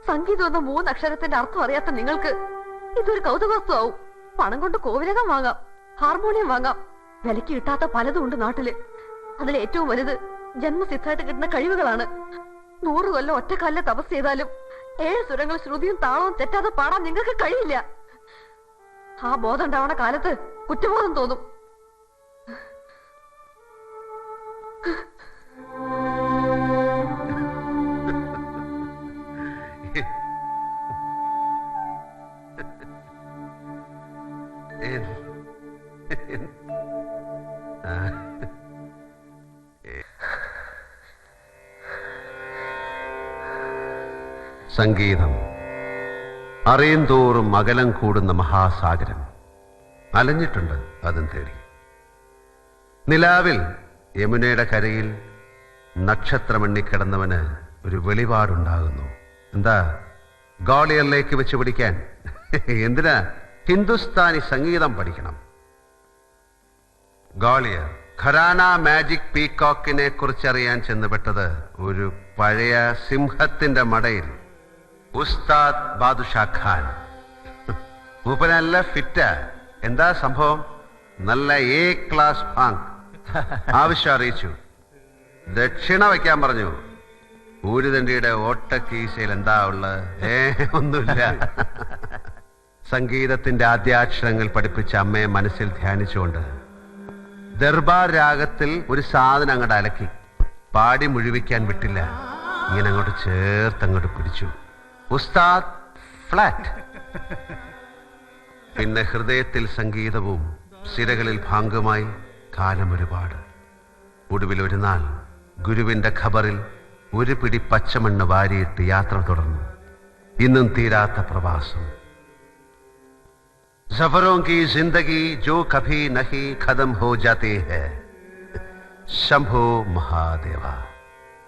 സംഗീതം എന്ന 3 അക്ഷരത്തിന്റെ അർത്ഥം അറിയാത്ത നിങ്ങൾക്ക് ഇതൊരു കൗതുകവസ്തുവാവും. പണം കൊണ്ട് കോവിലകം വാങ്ങാം, ഹാർമോണിയം വാങ്ങാം, വിലക്ക് കിട്ടാത്ത പലതും ഉണ്ട് നാട്ടില്. അതിൽ ഏറ്റവും വലുത് ജന്മസിദ്ധമായിട്ട് കിട്ടുന്ന കഴിവുകളാണ്. 100 കൊല്ലം ഒറ്റക്കാലിലെ തപസ് ചെയ്താലും 7 സ്വരങ്ങൾ ശ്രുതിയും താളവും തെറ്റാതെ പാടാൻ നിങ്ങൾക്ക് കഴിയില്ല. ആ ബോധം ഉണ്ടാവണ കാലത്ത് കുറ്റബോധം തോന്നും. സംഗീതം അറിയും തോറും അകലം കൂടുന്ന മഹാസാഗരം. അലഞ്ഞിട്ടുണ്ട് അതും തേടി. നിലാവിൽ യമുനയുടെ കരയിൽ നക്ഷത്രമെണ്ണിക്കിടന്നവന് ഒരു വെളിപാടുണ്ടാകുന്നു. എന്താ ഗ്വാളിയറിലേക്ക് വെച്ച് പിടിക്കാൻ? എന്തിനാ? ഹിന്ദുസ്ഥാനി സംഗീതം പഠിക്കണം. ഗ്വാളിയർ ഖരാന മാജിക് പീകോക്കിനെ കുറിച്ചറിയാൻ ചെന്നുപെട്ടത് ഒരു പഴയ സിംഹത്തിന്റെ മടയിൽ. ഉസ്താദ് ബാദുഷാ ഖാൻ. മൂപ്പ നല്ല ഫിറ്റാ. എന്താ സംഭവം? നല്ല A ക്ലാസ് ഭാങ്. ആവശ്യം അറിയിച്ചു. ദക്ഷിണ വയ്ക്കാൻ പറഞ്ഞു. ഊരുതണ്ടിയുടെ ഓട്ടക്കീശയിൽ എന്താ ഉള്ളത്? ഒന്നുമില്ല. സംഗീതത്തിന്റെ ആദ്യാക്ഷരങ്ങൾ പഠിപ്പിച്ച അമ്മയെ മനസ്സിൽ ധ്യാനിച്ചുകൊണ്ട് ദർബാർ രാഗത്തിൽ ഒരു സാധനം അങ്ങോട്ട് അലക്കി. പാടി മുഴുവിക്കാൻ വിട്ടില്ല. ഇങ്ങനെ അങ്ങോട്ട് ചേർത്തങ്ങോട്ട് പിടിച്ചു. ഉസ്താദ് ഫ്ലാറ്റ്. പിന്നെ ഹൃദയത്തിൽ സംഗീതവും സിരകളിൽ ഭാംഗമായി കാലം ഒരുപാട്. ഒടുവിൽ ഒരു നാൾ ഗുരുവിന്റെ ഖബറിൽ ഒരു പിടി പച്ചമണ്ണ് വാരിയിട്ട് യാത്ര തുടർന്നു. ഇന്നും തീരാത്ത പ്രവാസം. സഫറോं की जिंदगी जो कभी नहीं खत्म हो जाती है. शंभो महादेवा.